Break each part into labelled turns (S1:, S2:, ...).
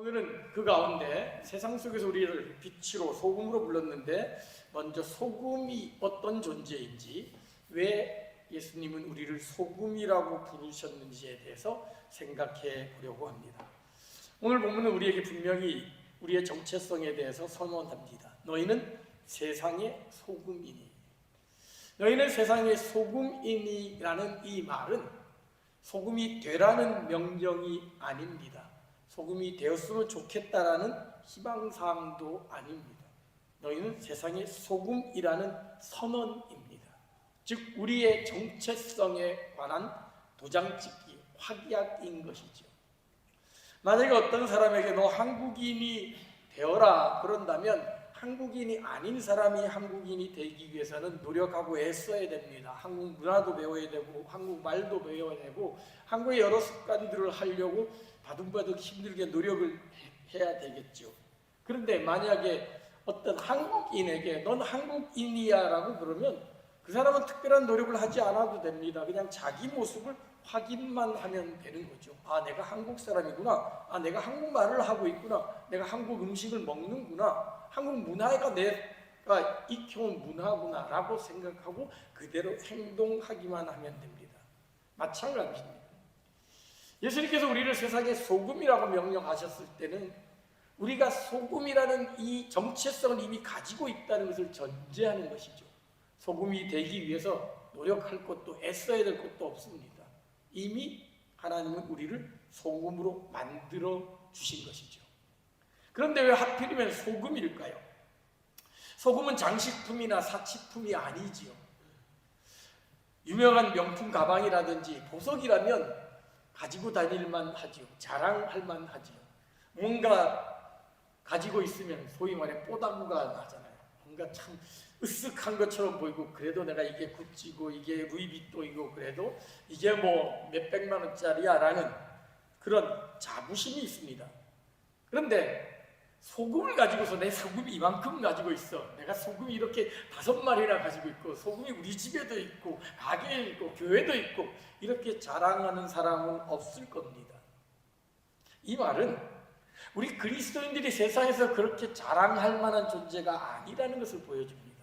S1: 오늘은 그 가운데 세상 속에서 우리를 빛으로 소금으로 불렀는데 먼저 소금이 어떤 존재인지, 왜 예수님은 우리를 소금이라고 부르셨는지에 대해서 생각해 보려고 합니다. 오늘 본문은 우리에게 분명히 우리의 정체성에 대해서 선언합니다. 너희는 세상의 소금이니. 너희는 세상의 소금이니라는 이 말은 소금이 되라는 명령이 아닙니다. 소금이 되었으면 좋겠다라는 희망사항도 아닙니다. 너희는 세상의 소금이라는 선언입니다. 즉 우리의 정체성에 관한 도장찍기, 확약인 것이죠. 만약에 어떤 사람에게 너 한국인이 되어라 그런다면 한국인이 아닌 사람이 한국인이 되기 위해서는 노력하고 애써야 됩니다. 한국 문화도 배워야 되고 한국 말도 배워야 되고 한국의 여러 습관들을 하려고 바둥바둥 힘들게 노력을 해야 되겠죠. 그런데 만약에 어떤 한국인에게 넌 한국인이야 라고 그러면 그 사람은 특별한 노력을 하지 않아도 됩니다. 그냥 자기 모습을 확인만 하면 되는 거죠. 아, 내가 한국 사람이구나. 아, 내가 한국말을 하고 있구나. 내가 한국 음식을 먹는구나. 한국 문화가 내가 익혀온 문화구나 라고 생각하고 그대로 행동하기만 하면 됩니다. 마찬가지입니다. 예수님께서 우리를 세상의 소금이라고 명령하셨을 때는 우리가 소금이라는 이 정체성을 이미 가지고 있다는 것을 전제하는 것이죠. 소금이 되기 위해서 노력할 것도 애써야 될 것도 없습니다. 이미 하나님은 우리를 소금으로 만들어 주신 것이죠. 그런데 왜 하필이면 소금일까요? 소금은 장식품이나 사치품이 아니지요. 유명한 명품 가방이라든지 보석이라면 가지고 다닐만 하지요. 자랑할 만하지요. 뭔가 가지고 있으면 소위 말해 뽀다구가 나잖아요. 뭔가 참 으쓱한 것처럼 보이고 그래도 내가 이게 구찌고 이게 루이비통이고 그래도 이게 뭐 몇백만 원짜리야 라는 그런 자부심이 있습니다. 그런데 소금을 가지고서 내 소금이 이만큼 가지고 있어. 내가 소금이 이렇게 5마리나 가지고 있고 소금이 우리 집에도 있고 가게에 있고 교회도 있고 이렇게 자랑하는 사람은 없을 겁니다. 이 말은 우리 그리스도인들이 세상에서 그렇게 자랑할 만한 존재가 아니라는 것을 보여줍니다.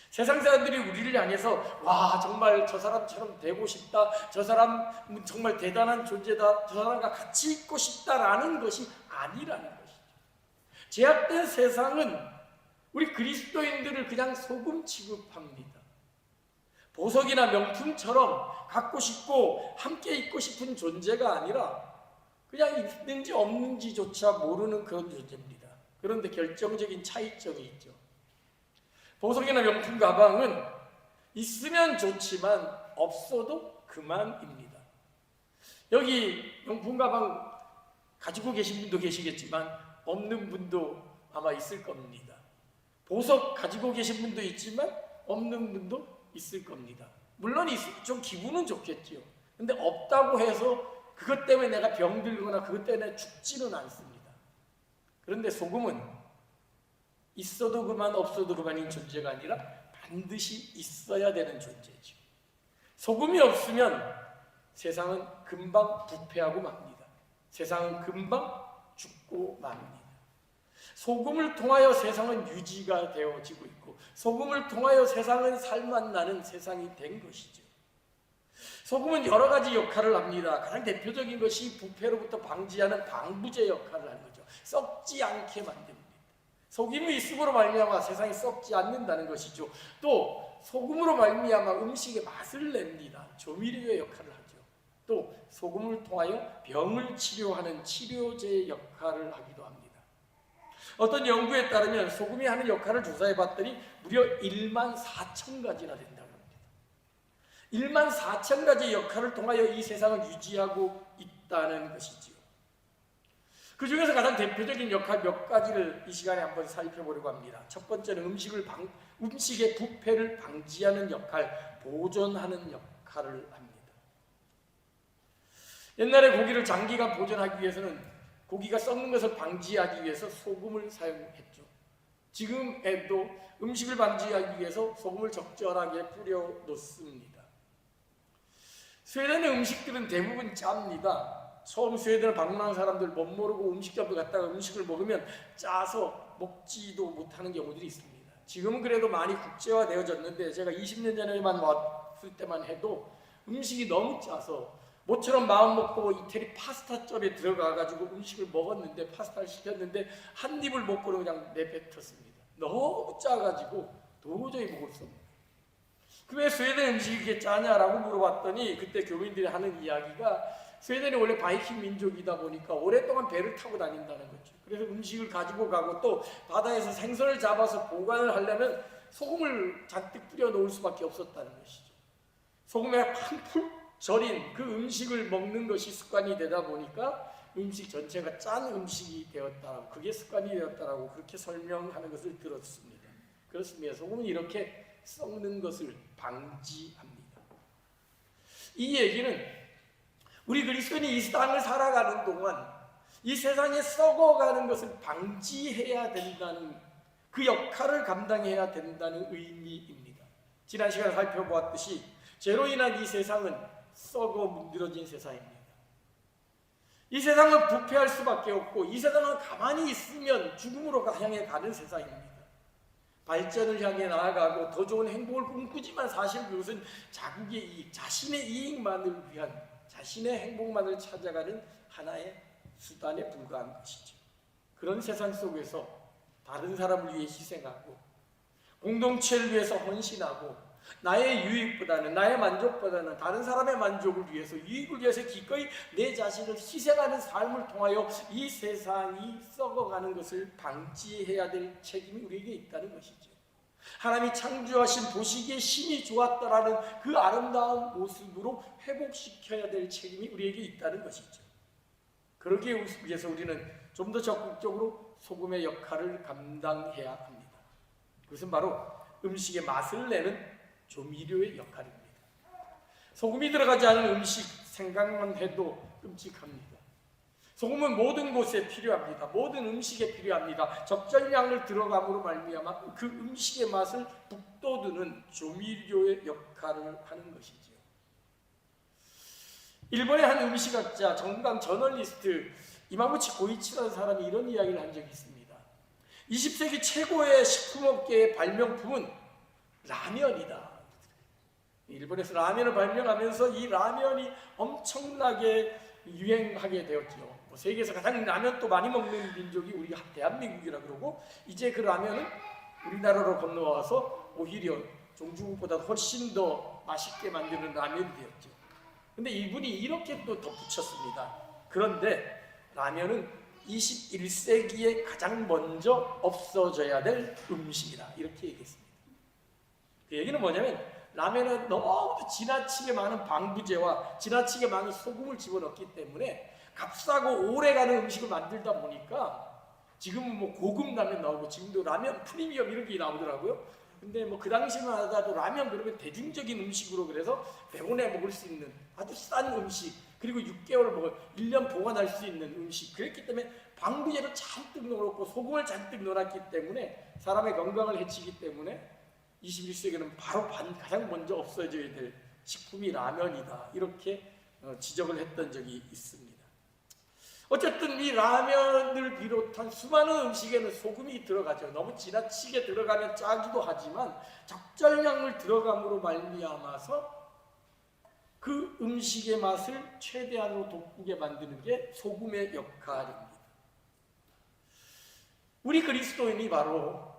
S1: 세상 사람들이 우리를 향해서 와 정말 저 사람처럼 되고 싶다, 저 사람 정말 대단한 존재다, 저 사람과 같이 있고 싶다라는 것이 아니라는 것이죠. 제약된 세상은 우리 그리스도인들을 그냥 소금 취급합니다. 보석이나 명품처럼 갖고 싶고 함께 있고 싶은 존재가 아니라 그냥 있는지 없는지조차 모르는 그런 존재입니다. 그런데 결정적인 차이점이 있죠. 보석이나 명품 가방은 있으면 좋지만 없어도 그만입니다. 여기 명품 가방 가지고 계신 분도 계시겠지만 없는 분도 아마 있을 겁니다. 보석 가지고 계신 분도 있지만 없는 분도 있을 겁니다. 물론 있으면 좀 기분은 좋겠지요. 근데 없다고 해서 그것 때문에 내가 병들거나 그것 때문에 죽지는 않습니다. 그런데 소금은 있어도 그만 없어도 그만인 존재가 아니라 반드시 있어야 되는 존재죠. 소금이 없으면 세상은 금방 부패하고 맙니다. 세상은 금방 죽고 맙니다. 소금을 통하여 세상은 유지가 되어지고 있고 소금을 통하여 세상은 살맛나는 세상이 된 것이죠. 소금은 여러 가지 역할을 합니다. 가장 대표적인 것이 부패로부터 방지하는 방부제 역할을 하는 거죠. 썩지 않게 만듭니다. 소금이 있음으로 말미암아 세상이 썩지 않는다는 것이죠. 또 소금으로 말미암아 음식의 맛을 냅니다. 조미료의 역할을 하죠. 또 소금을 통하여 병을 치료하는 치료제 역할을 하기도 합니다. 어떤 연구에 따르면 소금이 하는 역할을 조사해 봤더니 무려 14,000가지나 된다고 합니다. 14,000가지 역할을 통하여 이 세상을 유지하고 있다는 것이지요. 그 중에서 가장 대표적인 역할 몇 가지를 이 시간에 한번 살펴보려고 합니다. 첫 번째는 음식의 부패를 방지하는 역할, 보존하는 역할을 합니다. 옛날에 고기를 장기간 보존하기 위해서는 고기가 썩는 것을 방지하기 위해서 소금을 사용했죠. 지금에도 음식을 방지하기 위해서 소금을 적절하게 뿌려 놓습니다. 스웨덴의 음식들은 대부분 짭니다. 처음 스웨덴을 방문한 사람들 못 모르고 음식점에 갔다가 음식을 먹으면 짜서 먹지도 못하는 경우들이 있습니다. 지금은 그래도 많이 국제화되어졌는데 제가 20년 전에만 왔을 때만 해도 음식이 너무 짜서 모처럼 마음 먹고 이태리 파스타점에 들어가가지고 음식을 먹었는데, 파스타를 시켰는데 한 입을 먹고는 그냥 내뱉었습니다. 너무 짜가지고 도저히 먹을 수 없는. 왜 스웨덴 음식이 이렇게 짜냐라고 물어봤더니 그때 교민들이 하는 이야기가, 스웨덴이 원래 바이킹 민족이다 보니까 오랫동안 배를 타고 다닌다는 거죠. 그래서 음식을 가지고 가고 또 바다에서 생선을 잡아서 보관을 하려면 소금을 잔뜩 뿌려 놓을 수밖에 없었다는 것이죠. 소금에 한풀 절인 그 음식을 먹는 것이 습관이 되다 보니까 음식 전체가 짠 음식이 되었다, 그게 습관이 되었다라고 그렇게 설명하는 것을 들었습니다. 그렇습니다. 소금은 이렇게 썩는 것을 방지합니다. 이 얘기는 우리 그리스도인이 이 땅을 살아가는 동안 이 세상에 썩어가는 것을 방지해야 된다는, 그 역할을 감당해야 된다는 의미입니다. 지난 시간에 살펴보았듯이 죄로 인한 이 세상은 썩어 문드러진 세상입니다. 이 세상은 부패할 수밖에 없고 이 세상은 가만히 있으면 죽음으로 향해 가는 세상입니다. 발전을 향해 나아가고 더 좋은 행복을 꿈꾸지만 사실 그것은 자국의 이익, 자신의 이익만을 위한, 자신의 행복만을 찾아가는 하나의 수단에 불과한 것이죠. 그런 세상 속에서 다른 사람을 위해 희생하고 공동체를 위해서 헌신하고 나의 유익보다는, 나의 만족보다는 다른 사람의 만족을 위해서, 유익을 위해서 기꺼이 내 자신을 희생하는 삶을 통하여 이 세상이 썩어가는 것을 방지해야 될 책임이 우리에게 있다는 것이죠. 하나님이 창조하신 도시기에 심히 좋았다라는 그 아름다운 모습으로 회복시켜야 될 책임이 우리에게 있다는 것이죠. 그러기 위해서 우리는 좀 더 적극적으로 소금의 역할을 감당해야 합니다. 그것은 바로 음식의 맛을 내는 조미료의 역할입니다. 소금이 들어가지 않은 음식 생각만 해도 끔찍합니다. 소금은 모든 곳에 필요합니다. 모든 음식에 필요합니다. 적절량을 들어감으로 말미암아 그 음식의 맛을 북돋우는 조미료의 역할을 하는 것이지요. 일본의 한 음식학자, 정강 저널리스트 이마구치 고이치라는 사람이 이런 이야기를 한 적이 있습니다. 20세기 최고의 식품업계의 발명품은 라면이다. 일본에서 라면을 발명하면서 이 라면이 엄청나게 유행하게 되었죠. 세계에서 가장 라면 또 많이 먹는 민족이 우리 대한민국이라 그러고, 이제 그 라면은 우리나라로 건너와서 오히려 종주국보다 훨씬 더 맛있게 만드는 라면이 되었죠. 근데 이분이 이렇게 또 덧붙였습니다. 그런데 라면은 21세기에 가장 먼저 없어져야 될 음식이다, 이렇게 얘기했습니다. 그 얘기는 뭐냐면 라면은 너무 지나치게 많은 방부제와 지나치게 많은 소금을 집어넣기 때문에 값싸고 오래가는 음식을 만들다 보니까 지금은 뭐 고급 라면 나오고 지금도 라면 프리미엄 이런 게 나오더라고요. 근데 뭐 그 당시만 하더라도 라면 그러면 대중적인 음식으로, 그래서 100원에 먹을 수 있는 아주 싼 음식, 그리고 6개월 먹을 1년 보관할 수 있는 음식, 그랬기 때문에 방부제를 잔뜩 넣어놓고 소금을 잔뜩 넣어놨기 때문에 사람의 건강을 해치기 때문에 21세기는 바로 가장 먼저 없어져야 될 식품이 라면이다, 이렇게 지적을 했던 적이 있습니다. 어쨌든 이 라면을 비롯한 수많은 음식에는 소금이 들어가죠. 너무 지나치게 들어가면 짜기도 하지만 적절량을 들어감으로 말미암아서 그 음식의 맛을 최대한으로 돋구게 만드는 게 소금의 역할입니다. 우리 그리스도인이 바로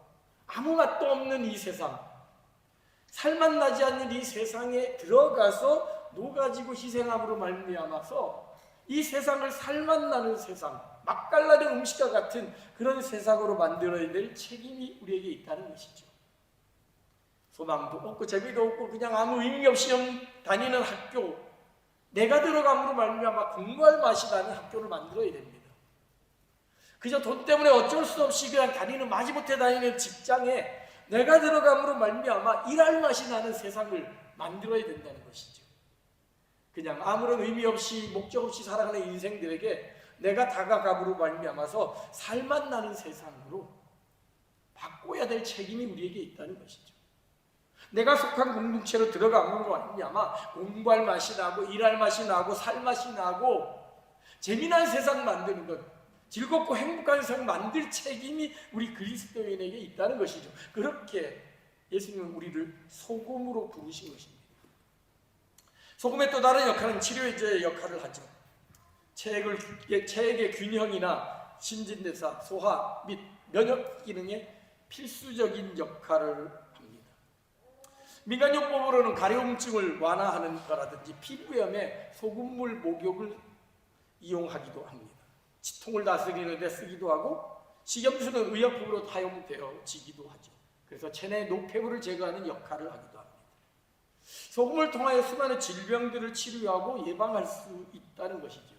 S1: 아무 맛도 없는 이 세상, 살맛 나지 않는 이 세상에 들어가서 녹아지고 희생함으로 말미암아서 이 세상을 살맛 나는 세상, 맛깔나는 음식과 같은 그런 세상으로 만들어야 될 책임이 우리에게 있다는 것이죠. 소망도 없고 재미도 없고 그냥 아무 의미 없이 다니는 학교, 내가 들어감으로 말미암아 공부할 맛이 나는 학교를 만들어야 됩니다. 그저 돈 때문에 어쩔 수 없이 그냥 다니는, 마지못해 다니는 직장에 내가 들어감으로 말미암아 일할 맛이 나는 세상을 만들어야 된다는 것이죠. 그냥 아무런 의미 없이 목적 없이 살아가는 인생들에게 내가 다가감으로 말미암아서 살맛 나는 세상으로 바꿔야 될 책임이 우리에게 있다는 것이죠. 내가 속한 공동체로 들어감으로 말미암아 공부할 맛이 나고 일할 맛이 나고 살 맛이 나고 재미난 세상 만드는 것, 즐겁고 행복한 세상 만들 책임이 우리 그리스도인에게 있다는 것이죠. 그렇게 예수님은 우리를 소금으로 부르신 것입니다. 소금의 또 다른 역할은 치료제의 역할을 하죠. 체액의 균형이나 신진대사, 소화 및 면역 기능에 필수적인 역할을 합니다. 민간요법으로는 가려움증을 완화하는 거라든지 피부염에 소금물 목욕을 이용하기도 합니다. 치통을 다스리는 데 쓰기도 하고 식염수는 의약품으로 사용되어지기도 하죠. 그래서 체내 노폐물을 제거하는 역할을 하기도 합니다. 소금을 통하여 수많은 질병들을 치료하고 예방할 수 있다는 것이죠.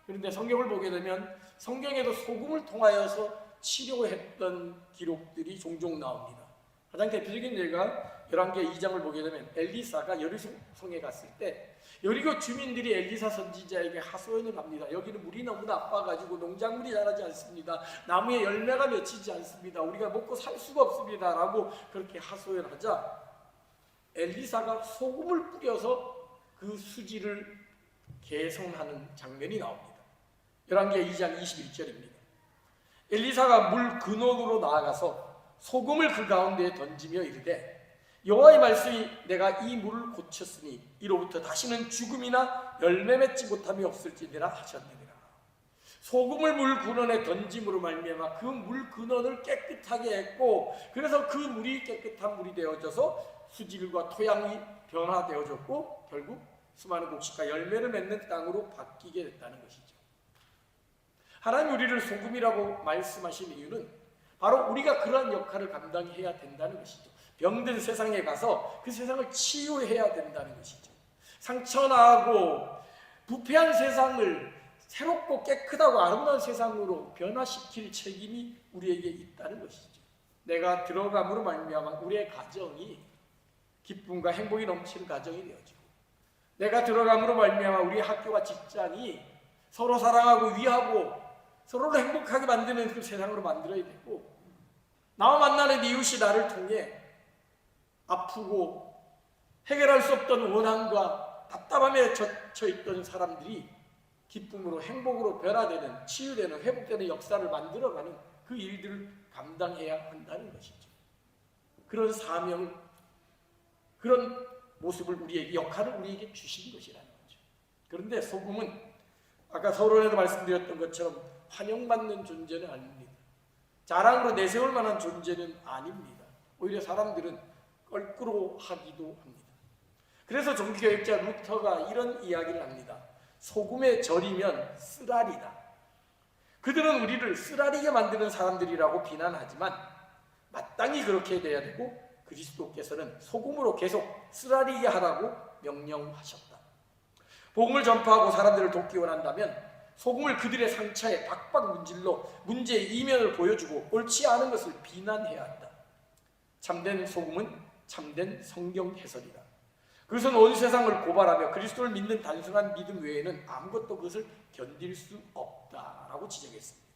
S1: 그런데 성경을 보게 되면 성경에도 소금을 통하여서 치료했던 기록들이 종종 나옵니다. 가장 대표적인 예가 열왕기 2장을 보게 되면 엘리사가 여리고성에 갔을 때 여리고 주민들이 엘리사 선지자에게 하소연을 합니다. 여기는 물이 너무 나빠가지고 농작물이 자라지 않습니다. 나무에 열매가 맺히지 않습니다. 우리가 먹고 살 수가 없습니다. 라고 그렇게 하소연하자 엘리사가 소금을 뿌려서 그 수질을 개선하는 장면이 나옵니다. 열왕기 2장 21절입니다. 엘리사가 물 근원으로 나아가서 소금을 그 가운데에 던지며 이르되 여호와의 말씀이 내가 이 물을 고쳤으니 이로부터 다시는 죽음이나 열매 맺지 못함이 없을지니라 하셨느니라. 소금을 물 근원에 던짐으로 말미암아 그 물 근원을 깨끗하게 했고 그래서 그 물이 깨끗한 물이 되어져서 수질과 토양이 변화되어졌고 결국 수많은 곡식과 열매를 맺는 땅으로 바뀌게 됐다는 것이죠. 하나님 우리를 소금이라고 말씀하신 이유는 바로 우리가 그러한 역할을 감당해야 된다는 것이죠. 병든 세상에 가서 그 세상을 치유해야 된다는 것이죠. 상처나고 부패한 세상을 새롭고 깨끗하고 아름다운 세상으로 변화시킬 책임이 우리에게 있다는 것이죠. 내가 들어감으로 말미암아 우리의 가정이 기쁨과 행복이 넘치는 가정이 되어지고 내가 들어감으로 말미암아 우리의 학교와 직장이 서로 사랑하고 위하고 서로를 행복하게 만드는 그 세상으로 만들어야 되고 나와 만나는 이웃이 나를 통해 아프고 해결할 수 없던 원한과 답답함에 젖혀있던 사람들이 기쁨으로 행복으로 변화되는 치유되는 회복되는 역사를 만들어가는 그 일들을 감당해야 한다는 것이죠. 그런 사명을 그런 모습을 우리에게 역할을 우리에게 주신 것이라는 거죠. 그런데 소금은 아까 서론에도 말씀드렸던 것처럼 환영받는 존재는 아닙니다. 자랑으로 내세울 만한 존재는 아닙니다. 오히려 사람들은 껄끄러워하기도 합니다. 그래서 종교개혁자 루터가 이런 이야기를 합니다. 소금에 절이면 쓰라리다. 그들은 우리를 쓰라리게 만드는 사람들이라고 비난하지만 마땅히 그렇게 돼야 되고 그리스도께서는 소금으로 계속 쓰라리게 하라고 명령하셨다. 복음을 전파하고 사람들을 돕기 원한다면 소금을 그들의 상처에 박박 문질러 문제의 이면을 보여주고 옳지 않은 것을 비난해야 한다. 참된 소금은 참된 성경 해설이다. 그것은 온 세상을 고발하며 그리스도를 믿는 단순한 믿음 외에는 아무것도 그것을 견딜 수 없다라고 지적했습니다.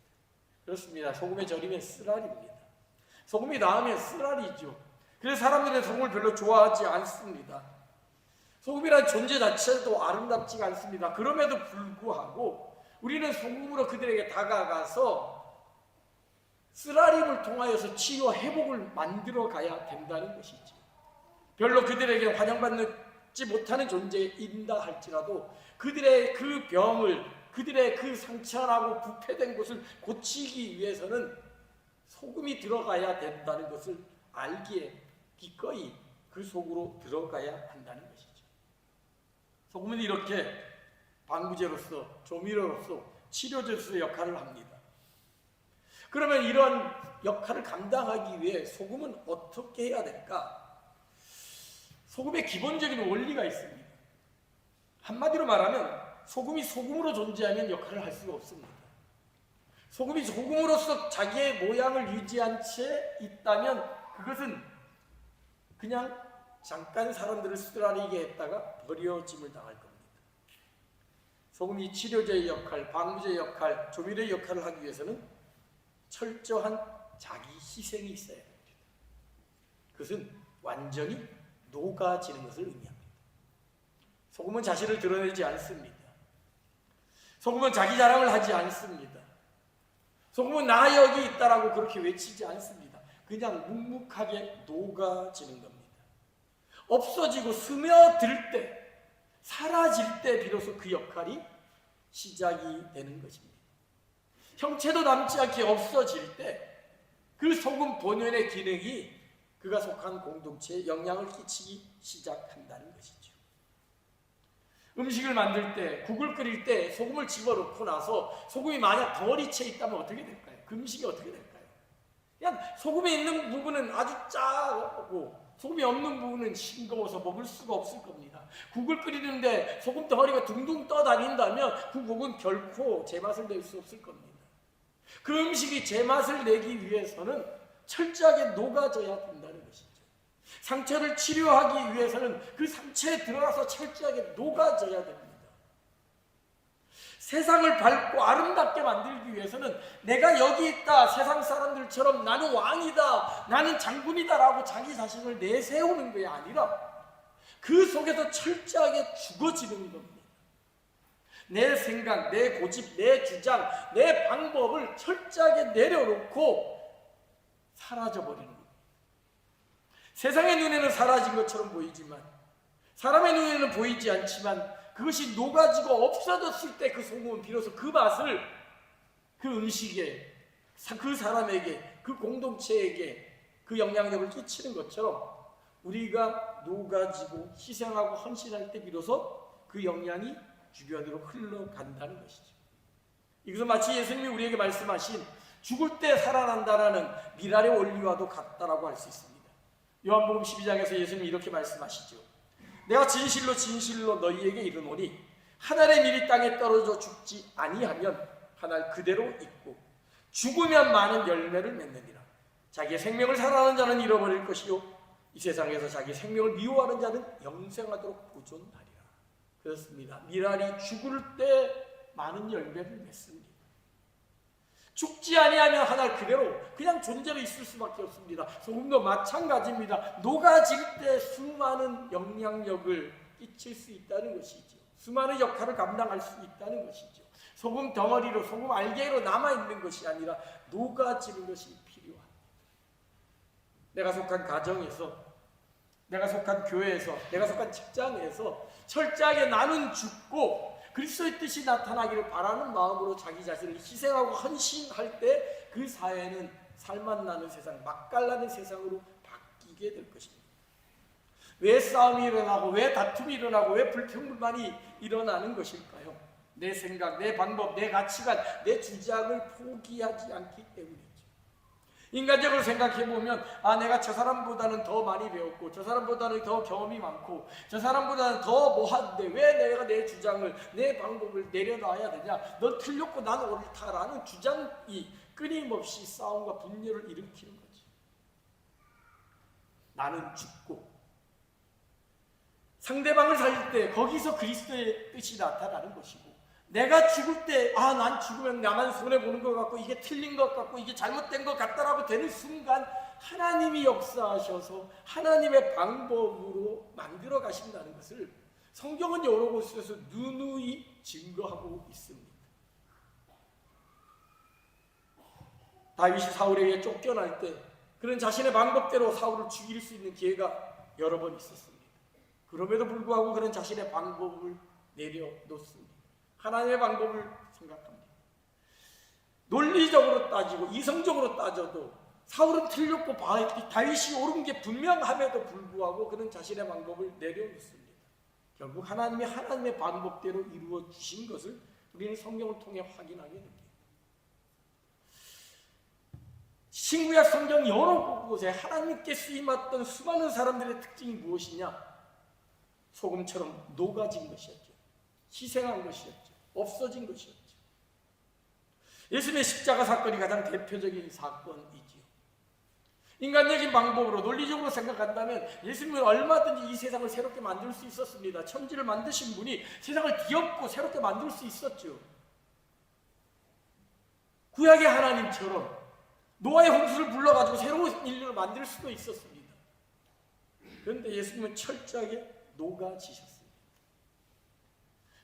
S1: 그렇습니다. 소금에 절이면 쓰라리입니다. 소금이 나으면 쓰라리죠. 그래서 사람들은 소금을 별로 좋아하지 않습니다. 소금이라는 존재 자체도 아름답지가 않습니다. 그럼에도 불구하고 우리는 소금으로 그들에게 다가가서 쓰라림을 통하여서 치유와 회복을 만들어 가야 된다는 것이지. 별로 그들에게 환영받지 못하는 존재인다 할지라도 그들의 그 병을 그들의 그 상처나고 부패된 것을 고치기 위해서는 소금이 들어가야 된다는 것을 알기에 기꺼이 그 속으로 들어가야 한다는 것이죠. 소금은 이렇게 방부제로서 조미료로서 치료제로서 역할을 합니다. 그러면 이런 역할을 감당하기 위해 소금은 어떻게 해야 될까? 소금의 기본적인 원리가 있습니다. 한마디로 말하면 소금이 소금으로 존재하면 역할을 할 수가 없습니다. 소금이 소금으로서 자기의 모양을 유지한 채 있다면 그것은 그냥 잠깐 사람들을 쓰라리게 했다가 버려짐을 당할 겁니다. 소금이 치료제의 역할, 방부제의 역할, 조미료의 역할을 하기 위해서는 철저한 자기 희생이 있어야 됩니다. 그것은 완전히 녹아지는 것을 의미합니다. 소금은 자신을 드러내지 않습니다. 소금은 자기 자랑을 하지 않습니다. 소금은 나 여기 있다라고 그렇게 외치지 않습니다. 그냥 묵묵하게 녹아지는 겁니다. 없어지고 스며들 때, 사라질 때 비로소 그 역할이 시작이 되는 것입니다. 형체도 남지 않게 없어질 때 그 소금 본연의 기능이 그가 속한 공동체에 영향을 끼치기 시작한다는 것이죠. 음식을 만들 때, 국을 끓일 때 소금을 집어넣고 나서 소금이 만약 덩어리 채 있다면 어떻게 될까요? 그 음식이 어떻게 될까요? 그냥 소금이 있는 부분은 아주 짜고 소금이 없는 부분은 싱거워서 먹을 수가 없을 겁니다. 국을 끓이는데 소금 덩어리가 둥둥 떠다닌다면 그 국은 결코 제맛을 낼 수 없을 겁니다. 그 음식이 제맛을 내기 위해서는 철저하게 녹아져야 된다는 것이죠. 상처를 치료하기 위해서는 그 상처에 들어가서 철저하게 녹아져야 됩니다. 세상을 밝고 아름답게 만들기 위해서는 내가 여기 있다, 세상 사람들처럼 나는 왕이다, 나는 장군이다 라고 자기 자신을 내세우는 게 아니라 그 속에서 철저하게 죽어지는 겁니다. 내 생각, 내 고집, 내 주장, 내 방법을 철저하게 내려놓고 사라져버리는 겁니다. 세상의 눈에는 사라진 것처럼 보이지만, 사람의 눈에는 보이지 않지만 그것이 녹아지고 없어졌을 때 그 소금은 비로소 그 맛을 그 음식에, 그 사람에게, 그 공동체에게 그 영향력을 끼치는 것처럼 우리가 녹아지고 희생하고 헌신할 때 비로소 그 영향이 주변으로 흘러간다는 것이죠. 이것은 마치 예수님이 우리에게 말씀하신 죽을 때 살아난다라는 미랄의 원리와도 같다라고 할 수 있습니다. 요한복음 12장에서 예수님이 이렇게 말씀하시죠. 내가 진실로 진실로 너희에게 이르노니 한 알의 밀이 땅에 떨어져 죽지 아니하면 한 알 그대로 있고 죽으면 많은 열매를 맺느니라. 자기의 생명을 사랑하는 자는 잃어버릴 것이요 이 세상에서 자기 생명을 미워하는 자는 영생하도록 보존하리라. 그렇습니다. 미랄이 죽을 때 많은 열매를 맺습니다. 죽지 아니하면 한 알 그대로 그냥 존재로 있을 수밖에 없습니다. 소금도 마찬가지입니다. 녹아질 때 수많은 영향력을 끼칠 수 있다는 것이죠. 수많은 역할을 감당할 수 있다는 것이죠. 소금 덩어리로, 소금 알갱이로 남아있는 것이 아니라 녹아지는 것이 필요합니다. 내가 속한 가정에서, 내가 속한 교회에서, 내가 속한 직장에서 철저하게 나는 죽고 그리스도의 뜻이 나타나기를 바라는 마음으로 자기 자신을 희생하고 헌신할 때 그 사회는 살맛 나는 세상, 맛깔나는 세상으로 바뀌게 될 것입니다. 왜 싸움이 일어나고 왜 다툼이 일어나고 왜 불평불만이 일어나는 것일까요? 내 생각, 내 방법, 내 가치관, 내 주장을 포기하지 않기 때문이죠. 인간적으로 생각해보면 내가 저 사람보다는 더 많이 배웠고 저 사람보다는 더 경험이 많고 저 사람보다는 더 뭐한데 왜 내가 내 주장을, 내 방법을 내려놔야 되냐, 넌 틀렸고 난 옳다라는 주장이 끊임없이 싸움과 분열을 일으키는 거지. 나는 죽고 상대방을 살릴 때 거기서 그리스도의 뜻이 나타나는 것이고, 내가 죽을 때 난 죽으면 나만 손해보는 것 같고 이게 틀린 것 같고 이게 잘못된 것 같다라고 되는 순간 하나님이 역사하셔서 하나님의 방법으로 만들어 가신다는 것을 성경은 여러 곳에서 누누이 증거하고 있습니다. 다윗이 사울에게 쫓겨날 때 그는 자신의 방법대로 사울을 죽일 수 있는 기회가 여러 번 있었습니다. 그럼에도 불구하고 그는 자신의 방법을 내려놓습니다. 하나님의 방법을 생각합니다. 논리적으로 따지고 이성적으로 따져도 사울은 틀렸고 다윗이 옳은 게 분명함에도 불구하고 그는 자신의 방법을 내려놓습니다. 결국 하나님이 하나님의 방법대로 이루어 주신 것을 우리는 성경을 통해 확인하게 됩니다. 신구약 성경 여러 곳에 하나님께 쓰임받던 수많은 사람들의 특징이 무엇이냐? 소금처럼 녹아진 것이었죠. 희생한 것이었죠. 없어진 것이었죠. 예수님의 십자가 사건이 가장 대표적인 사건이지요. 인간적인 방법으로 논리적으로 생각한다면 예수님은 얼마든지 이 세상을 새롭게 만들 수 있었습니다. 천지를 만드신 분이 세상을 뒤엎고 새롭게 만들 수 있었죠. 구약의 하나님처럼 노아의 홍수를 불러가지고 새로운 인류를 만들 수도 있었습니다. 그런데 예수님은 철저하게 녹아지셨습니다.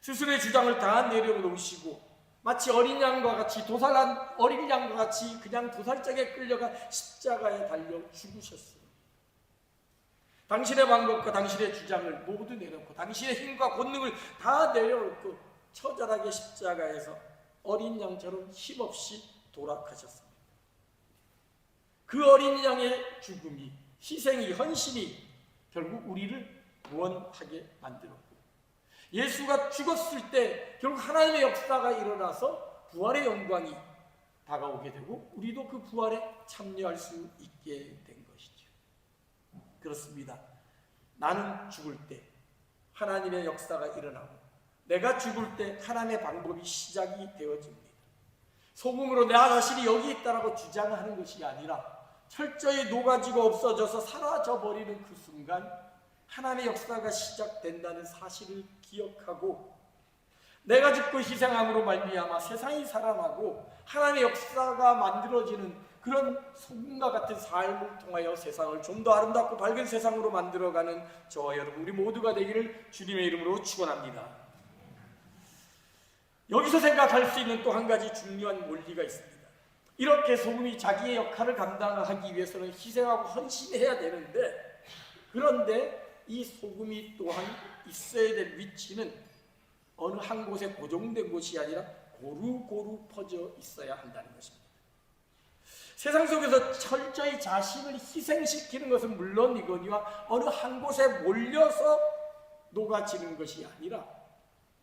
S1: 스스로의 주장을 다 내려놓으시고 마치 어린 양과 같이 도살한 어린 양과 같이 그냥 도살장에 끌려가 십자가에 달려 죽으셨습니다. 당신의 방법과 당신의 주장을 모두 내놓고 당신의 힘과 권능을 다 내려놓고 처절하게 십자가에서 어린 양처럼 힘없이 돌아가셨습니다. 그 어린 양의 죽음이, 희생이, 헌신이 결국 우리를 구원하게 만들었고, 예수가 죽었을 때 결국 하나님의 역사가 일어나서 부활의 영광이 다가오게 되고 우리도 그 부활에 참여할 수 있게 된 것이죠. 그렇습니다. 나는 죽을 때 하나님의 역사가 일어나고 내가 죽을 때 하나님의 방법이 시작이 되어집니다. 소금으로 나 자신이 여기 있다라고 주장하는 것이 아니라 철저히 녹아지고 없어져서 사라져버리는 그 순간 하나님의 역사가 시작된다는 사실을 기억하고 내가 죽고 희생함으로 말미암아 세상이 살아나고 하나님의 역사가 만들어지는 그런 소금과 같은 삶을 통하여 세상을 좀 더 아름답고 밝은 세상으로 만들어가는 저와 여러분 우리 모두가 되기를 주님의 이름으로 축원합니다. 여기서 생각할 수 있는 또 한 가지 중요한 원리가 있습니다. 이렇게 소금이 자기의 역할을 감당하기 위해서는 희생하고 헌신해야 되는데, 그런데 이 소금이 또한 있어야 될 위치는 어느 한 곳에 고정된 곳이 아니라 고루고루 퍼져 있어야 한다는 것입니다. 세상 속에서 철저히 자신을 희생시키는 것은 물론이거니와 어느 한 곳에 몰려서 녹아지는 것이 아니라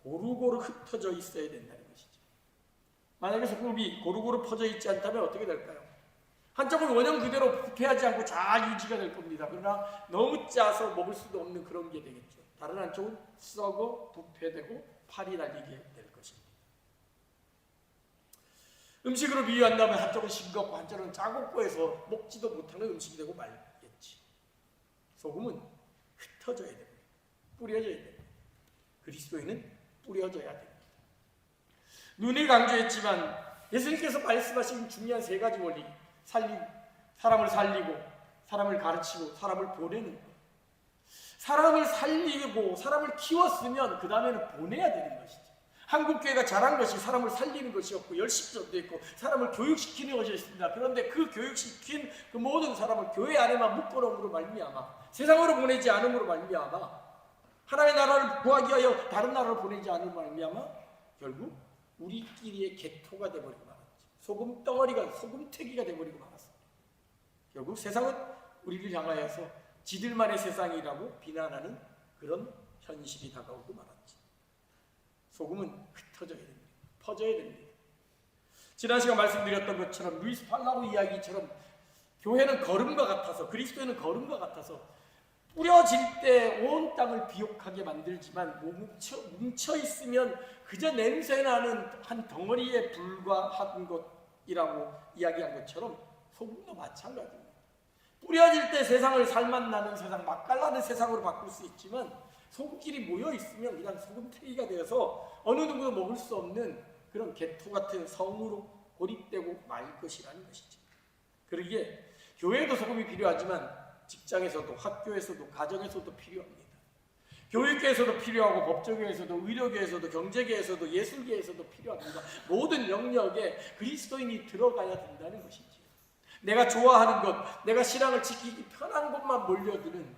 S1: 고루고루 흩어져 있어야 된다는 것이죠. 만약에 소금이 고루고루 퍼져 있지 않다면 어떻게 될까요? 한쪽은 원형 그대로 부패하지 않고 잘 유지가 될 겁니다. 그러나 너무 짜서 먹을 수도 없는 그런 게 되겠죠. 다른 한쪽은 썩어 부패되고 팔이 날리게 될 것입니다. 음식으로 비유한다면 한쪽은 싱겁고 한쪽은 짜고 해서 먹지도 못하는 음식이 되고 말겠지. 소금은 흩어져야 됩니다. 뿌려져야 됩니다. 그리스도인은 뿌려져야 됩니다. 눈이 강조했지만 예수님께서 말씀하신 중요한 세 가지 원리, 사람을 살리고 사람을 가르치고 사람을 보내는 것. 사람을 살리고 사람을 키웠으면 그 다음에는 보내야 되는 것이죠. 한국교회가 잘한 것이 사람을 살리는 것이었고 열심히 전도했고 사람을 교육시키는 것이었습니다. 그런데 그 교육시킨 그 모든 사람을 교회 안에만 묶어놓음으로 말미암아, 세상으로 보내지 않음으로 말미암아, 하나님의 나라를 구하기 위하여 다른 나라로 보내지 않음으로 말미암아 결국 우리끼리의 개토가 되어버리고 말았죠. 소금덩어리가, 소금태기가 되어버리고 말았습니다. 결국 세상은 우리를 향하여서 지들만의 세상이라고 비난하는 그런 현실이 다가오고 말았죠. 소금은 흩어져야 됩니다. 퍼져야 됩니다. 지난 시간 말씀드렸던 것처럼 루이스 팔라우 이야기처럼 교회는 걸음과 같아서, 그리스도인은 걸음과 같아서 뿌려질 때 온 땅을 비옥하게 만들지만 뭉쳐 있으면 그저 냄새나는 한 덩어리에 불과한 것이라고 이야기한 것처럼 소금도 마찬가지입니다. 뿌려질 때 세상을 살맛나는 세상, 맛깔나는 세상으로 바꿀 수 있지만 소금끼리 모여 있으면 그냥 소금태기가 되어서 어느 누구도 먹을 수 없는 그런 개토 같은 성으로 고립되고 말 것이라는 것이죠. 그러기에 교회에도 소금이 필요하지만 직장에서도, 학교에서도, 가정에서도 필요합니다. 교육계에서도 필요하고, 법조계에서도, 의료계에서도, 경제계에서도, 예술계에서도 필요합니다. 모든 영역에 그리스도인이 들어가야 된다는 것이죠. 내가 좋아하는 것, 내가 신앙을 지키기 편한 곳만 몰려드는,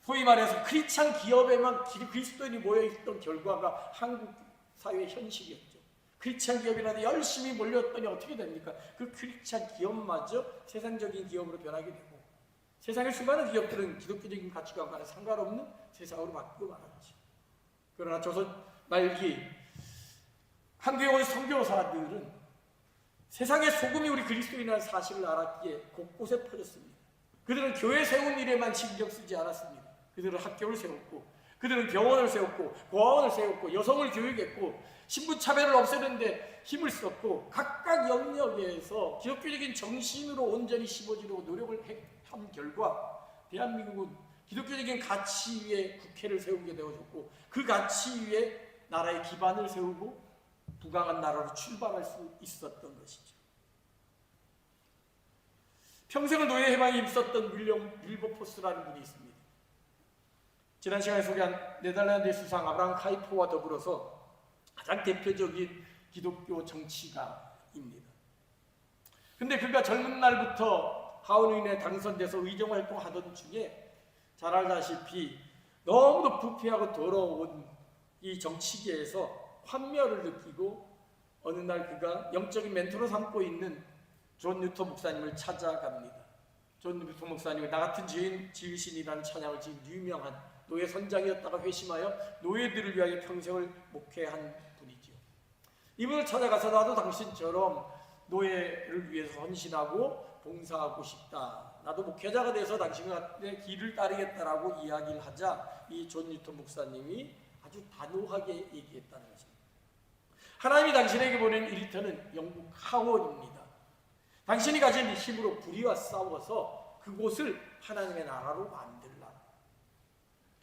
S1: 소위 말해서 크리스찬 기업에만 그리스도인이 모여있던 결과가 한국 사회의 현실이었죠. 크리스찬 기업이라도 열심히 몰렸더니 어떻게 됩니까? 그 크리스찬 기업마저 세상적인 기업으로 변하게 되고, 세상의 수많은 기업들은 기독교적인 가치관과는 상관없는 세상으로 바뀌고 말았지. 그러나 조선 말기 한국에 온 선교사들은 세상의 소금이 우리 그리스도인이라는 사실을 알았기에 곳곳에 퍼졌습니다. 그들은 교회 세운 일에만 신경 쓰지 않았습니다. 그들은 학교를 세웠고, 그들은 병원을 세웠고, 고아원을 세웠고, 여성을 교육했고, 신분차별을 없애는데 힘을 썼고, 각각 영역에서 기독교적인 정신으로 온전히 심어지려고 노력을 한 결과 대한민국은 기독교적인 가치 위에 국회를 세우게 되어졌고, 그 가치 위에 나라의 기반을 세우고 부강한 나라로 출발할 수 있었던 것이죠. 평생을 노예 해방에 힘썼던 윌버포스라는 분이 있습니다. 지난 시간에 소개한 네덜란드의 수상 아브라함 카이포와 더불어서 가장 대표적인 기독교 정치가입니다. 근데 그가 젊은 날부터 하원의원에 당선돼서 의정활동 하던 중에 잘 알다시피 너무도 부패하고 더러운 이 정치계에서 환멸을 느끼고 어느 날 그가 영적인 멘토로 삼고 있는 존 뉴턴 목사님을 찾아갑니다. 존 뉴턴 목사님은 나 같은 죄인 지으신이라는 찬양을 지은 유명한 노예 선장이었다가 회심하여 노예들을 위하여 평생을 목회한 분이죠. 이분을 찾아가서 나도 당신처럼 노예를 위해서 헌신하고 봉사하고 싶다. 나도 목회자가 돼서 당신의 길을 따르겠다라고 이야기를 하자 이 존 뉴턴 목사님이 아주 단호하게 얘기했다는 것입니다. 하나님이 당신에게 보낸 일터는 영국 하원입니다. 당신이 가진 힘으로 불의와 싸워서 그곳을 하나님의 나라로 만들라.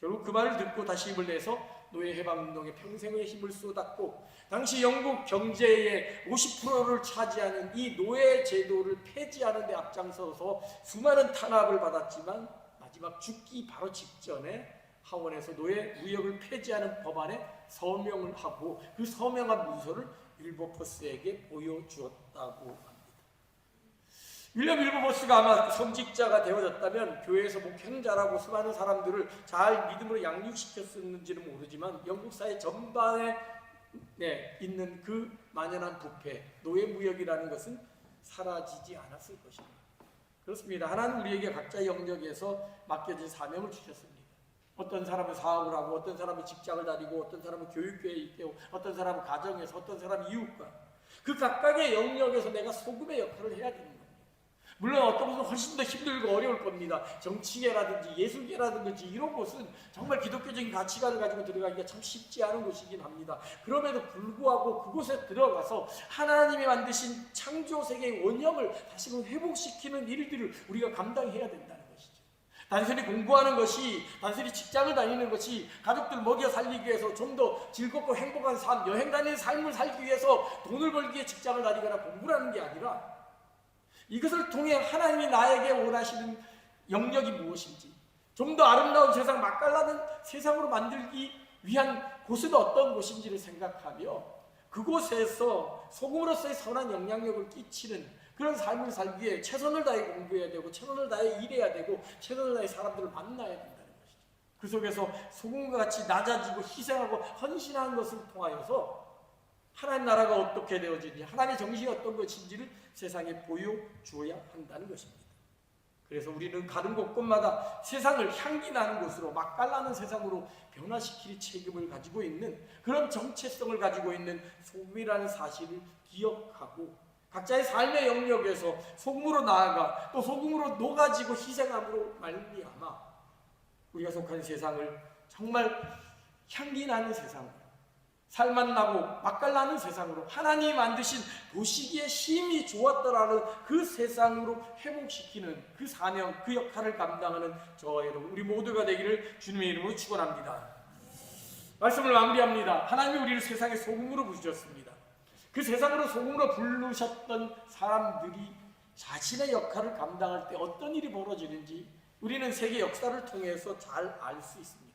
S1: 결국 그 말을 듣고 다시 힘을 내서 노예 해방운동에 평생의 힘을 쏟았고 당시 영국 경제의 50%를 차지하는 이 노예 제도를 폐지하는 데 앞장서서 수많은 탄압을 받았지만 마지막 죽기 바로 직전에 하원에서 노예 무역을 폐지하는 법안에 서명을 하고 그 서명한 문서를 윌버포스에게 보여주었다고 합니다. 윌리엄 윌버포스가 아마 성직자가 되어졌다면 교회에서 목행자라고 수많은 사람들을 잘 믿음으로 양육시켰었는지는 모르지만 영국 사회 전반에 있는 그 만연한 부패, 노예 무역이라는 것은 사라지지 않았을 것입니다. 그렇습니다. 하나님 우리에게 각자의 영역에서 맡겨진 사명을 주셨습니다. 어떤 사람은 사업을 하고, 어떤 사람은 직장을 다니고, 어떤 사람은 교육계에 있고, 어떤 사람은 가정에서, 어떤 사람은 이웃과 그 각각의 영역에서 내가 소금의 역할을 해야 되는 겁니다. 물론 어떤 것은 훨씬 더 힘들고 어려울 겁니다. 정치계라든지 예술계라든지 이런 곳은 정말 기독교적인 가치관을 가지고 들어가기가 참 쉽지 않은 곳이긴 합니다. 그럼에도 불구하고 그곳에 들어가서 하나님이 만드신 창조 세계의 원형을 다시금 회복시키는 일들을 우리가 감당해야 된다는 것이죠. 단순히 공부하는 것이, 단순히 직장을 다니는 것이 가족들 먹여 살리기 위해서 좀 더 즐겁고 행복한 삶, 여행 다니는 삶을 살기 위해서 돈을 벌기 위해 직장을 다니거나 공부를 하는 게 아니라 이것을 통해 하나님이 나에게 원하시는 영역이 무엇인지, 좀 더 아름다운 세상, 맛깔나는 세상으로 만들기 위한 곳은 어떤 곳인지를 생각하며 그곳에서 소금으로서의 선한 영향력을 끼치는 그런 삶을 살기 위해 최선을 다해 공부해야 되고, 최선을 다해 일해야 되고, 최선을 다해 사람들을 만나야 된다는 것이죠. 그 속에서 소금과 같이 낮아지고 희생하고 헌신하는 것을 통하여서 하나님 나라가 어떻게 되어지는지, 하나님의 정신이 어떤 것인지를 세상에 보여줘야 한다는 것입니다. 그래서 우리는 가는 곳곳마다 세상을 향기 나는 곳으로, 맛깔나는 세상으로 변화시킬 책임을 가지고 있는, 그런 정체성을 가지고 있는 소금이라는 사실을 기억하고 각자의 삶의 영역에서 소금으로 나아가 또 소금으로 녹아지고 희생함으로 말미암아 우리가 속한 세상을 정말 향기 나는 세상으로, 살맛 나고 맛깔나는 세상으로, 하나님이 만드신 도시기에 힘이 좋았더라는 그 세상으로 회복시키는 그 사명, 그 역할을 감당하는 저와 여러분, 우리 모두가 되기를 주님의 이름으로 축원합니다. 말씀을 마무리합니다. 하나님이 우리를 세상의 소금으로 부르셨습니다. 그 세상으로 소금으로 부르셨던 사람들이 자신의 역할을 감당할 때 어떤 일이 벌어지는지 우리는 세계 역사를 통해서 잘 알 수 있습니다.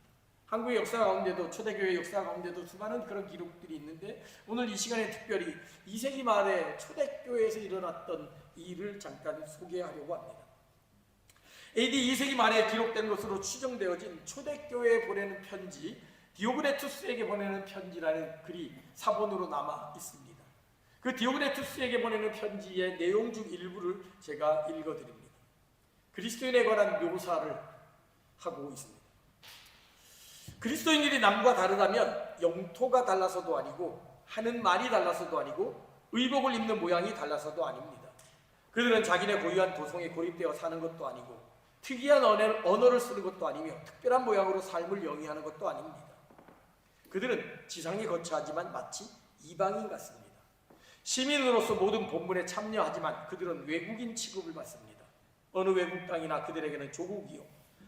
S1: 한국의 역사 가운데도, 초대교회 역사 가운데도 수많은 그런 기록들이 있는데 오늘 이 시간에 특별히 2세기 말에 초대교회에서 일어났던 일을 잠깐 소개하려고 합니다. AD 2세기 말에 기록된 것으로 추정되어진 초대교회에 보내는 편지, 디오그네투스에게 보내는 편지라는 글이 사본으로 남아 있습니다. 그 디오그네투스에게 보내는 편지의 내용 중 일부를 제가 읽어드립니다. 그리스도인에 관한 묘사를 하고 있습니다. 그리스도인들이 남과 다르다면 영토가 달라서도 아니고 하는 말이 달라서도 아니고 의복을 입는 모양이 달라서도 아닙니다. 그들은 자기네 고유한 도성에 고립되어 사는 것도 아니고 특이한 언어를 쓰는 것도 아니며 특별한 모양으로 삶을 영위하는 것도 아닙니다. 그들은 지상에 거처하지만 마치 이방인 같습니다. 시민으로서 모든 본문에 참여하지만 그들은 외국인 취급을 받습니다. 어느 외국 땅이나 그들에게는 조국이요,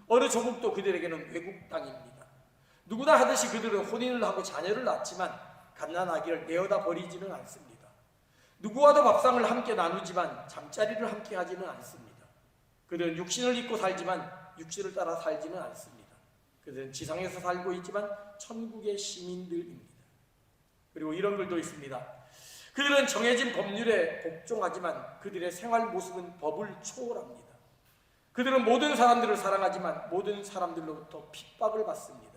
S1: 어느 조국도 그들에게는 외국 땅입니다. 누구나 하듯이 그들은 혼인을 하고 자녀를 낳지만 갓난아기를 내어다 버리지는 않습니다. 누구와도 밥상을 함께 나누지만 잠자리를 함께 하지는 않습니다. 그들은 육신을 입고 살지만 육신을 따라 살지는 않습니다. 그들은 지상에서 살고 있지만 천국의 시민들입니다. 그리고 이런 글도 있습니다. 그들은 정해진 법률에 복종하지만 그들의 생활 모습은 법을 초월합니다. 그들은 모든 사람들을 사랑하지만 모든 사람들로부터 핍박을 받습니다.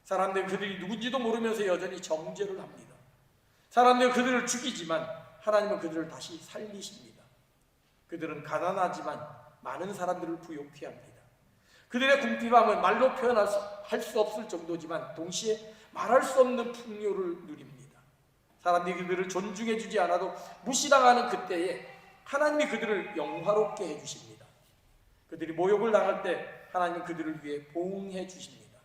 S1: 사람들은 그들이 누군지도 모르면서 여전히 정죄를 합니다. 사람들은 그들을 죽이지만 하나님은 그들을 다시 살리십니다. 그들은 가난하지만 많은 사람들을 부욕해 합니다. 그들의 궁핍함은 말로 표현할 수 없을 정도지만 동시에 말할 수 없는 풍요를 누립니다. 사람들이 그들을 존중해 주지 않아도 무시당하는 그때에 하나님이 그들을 영화롭게 해주십니다. 그들이 모욕을 당할 때 하나님은 그들을 위해 보응해 주십니다.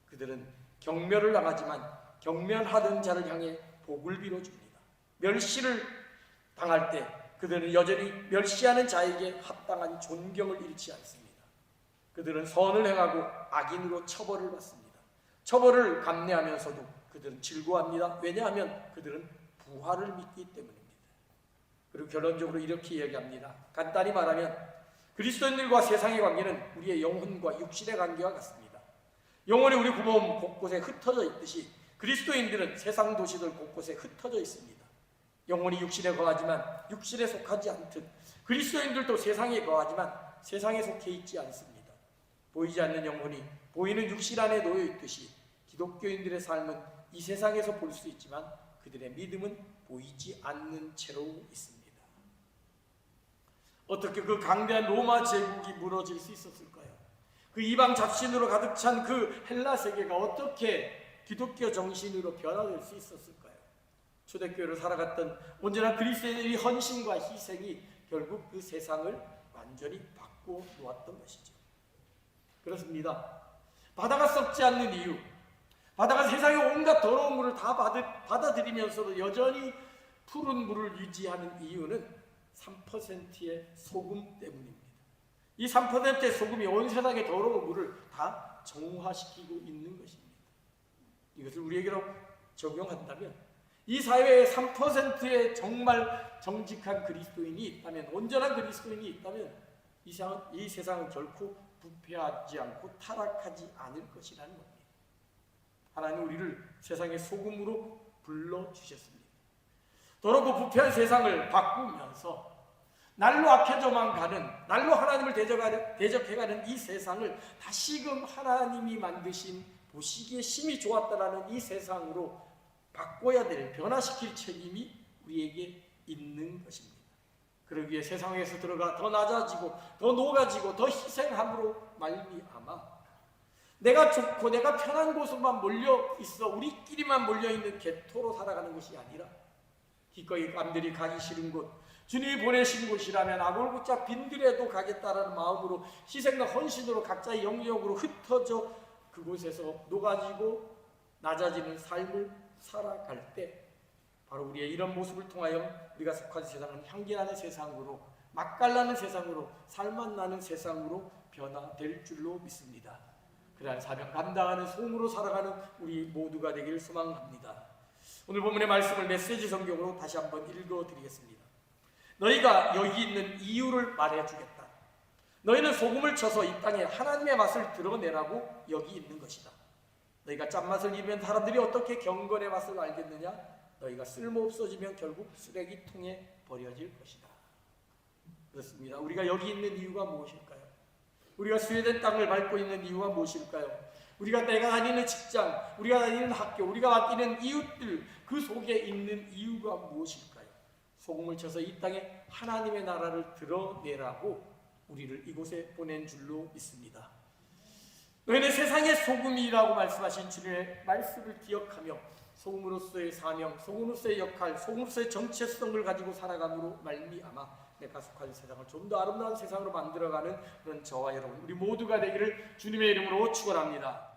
S1: 그들은 경멸을 당하지만 경멸하던 자를 향해 복을 빌어줍니다. 멸시를 당할 때 그들은 여전히 멸시하는 자에게 합당한 존경을 잃지 않습니다. 그들은 선을 행하고 악인으로 처벌을 받습니다. 처벌을 감내하면서도 그들은 즐거워합니다. 왜냐하면 그들은 부활을 믿기 때문입니다. 그리고 결론적으로 이렇게 이야기합니다. 간단히 말하면 그리스도인들과 세상의 관계는 우리의 영혼과 육신의 관계와 같습니다. 영혼이 우리 구몸 곳곳에 흩어져 있듯이 그리스도인들은 세상 도시들 곳곳에 흩어져 있습니다. 영혼이 육신에 거하지만 육신에 속하지 않듯 그리스도인들도 세상에 거하지만 세상에 속해 있지 않습니다. 보이지 않는 영혼이 보이는 육신 안에 놓여 있듯이 기독교인들의 삶은 이 세상에서 볼 수 있지만 그들의 믿음은 보이지 않는 채로 있습니다. 어떻게 그 강대한 로마 제국이 무너질 수 있었을까요? 그 이방 잡신으로 가득 찬 그 헬라 세계가 어떻게 기독교 정신으로 변화될 수 있었을까요? 초대교회를 살아갔던 온전한 그리스도인의 헌신과 희생이 결국 그 세상을 완전히 바꿔 놓았던 것이죠. 그렇습니다. 바다가 썩지 않는 이유, 바다가 세상의 온갖 더러운 물을 다 받아들이면서도 여전히 푸른 물을 유지하는 이유는 3%의 소금 때문입니다. 이 3%의 소금이 온 세상의 더러운 물을 다 정화시키고 있는 것입니다. 이것을 우리에게로 적용한다면 이 사회에 3%의 정말 정직한 그리스도인이 있다면, 온전한 그리스도인이 있다면 이 세상은 결코 부패하지 않고 타락하지 않을 것이라는 겁니다. 하나님 우리를 세상의 소금으로 불러주셨습니다. 더럽고 부패한 세상을 바꾸면서 날로 악해져만 가는, 날로 하나님을 대적해가는 이 세상을 다시금 하나님이 만드신 보시기에 심히 좋았다라는 이 세상으로 바꿔야 될, 변화시킬 책임이 우리에게 있는 것입니다. 그러기 위해 세상에서 들어가 더 낮아지고 더 녹아지고 더 희생함으로 말미암아 내가 좋고 내가 편한 곳으로만 몰려 있어 우리끼리만 몰려 있는 개토로 살아가는 것이 아니라 기꺼이 남들이 가기 싫은 곳, 주님이 보내신 곳이라면 아골고짝 빈들에도 가겠다라는 마음으로 희생과 헌신으로 각자의 영역으로 흩어져 그곳에서 녹아지고 낮아지는 삶을 살아갈 때 바로 우리의 이런 모습을 통하여 우리가 속한 세상은 향기나는 세상으로, 맛깔나는 세상으로, 살맛나는 세상으로 변화될 줄로 믿습니다. 그러한 사명 감당하는 소음으로 살아가는 우리 모두가 되기를 소망합니다. 오늘 본문의 말씀을 메시지 성경으로 다시 한번 읽어드리겠습니다. 너희가 여기 있는 이유를 말해주겠다. 너희는 소금을 쳐서 이 땅에 하나님의 맛을 드러내라고 여기 있는 것이다. 너희가 짠맛을 입으면 사람들이 어떻게 경건의 맛을 알겠느냐? 너희가 쓸모없어지면 결국 쓰레기통에 버려질 것이다. 그렇습니다. 우리가 여기 있는 이유가 무엇일까요? 우리가 스웨덴 땅을 밟고 있는 이유가 무엇일까요? 내가 다니는 직장, 우리가 다니는 학교, 우리가 맡기는 이웃들, 그 속에 있는 이유가 무엇일까요? 소금을 쳐서 이 땅에 하나님의 나라를 드러내라고 우리를 이곳에 보낸 줄로 믿습니다. 너희는 세상의 소금이라고 말씀하신 주님의 말씀을 기억하며 소금으로서의 사명, 소금으로서의 역할, 소금으로서의 정체성을 가지고 살아감으로 말미암아 내가 속한 세상을 좀 더 아름다운 세상으로 만들어가는 그런 저와 여러분, 우리 모두가 되기를 주님의 이름으로 축원합니다.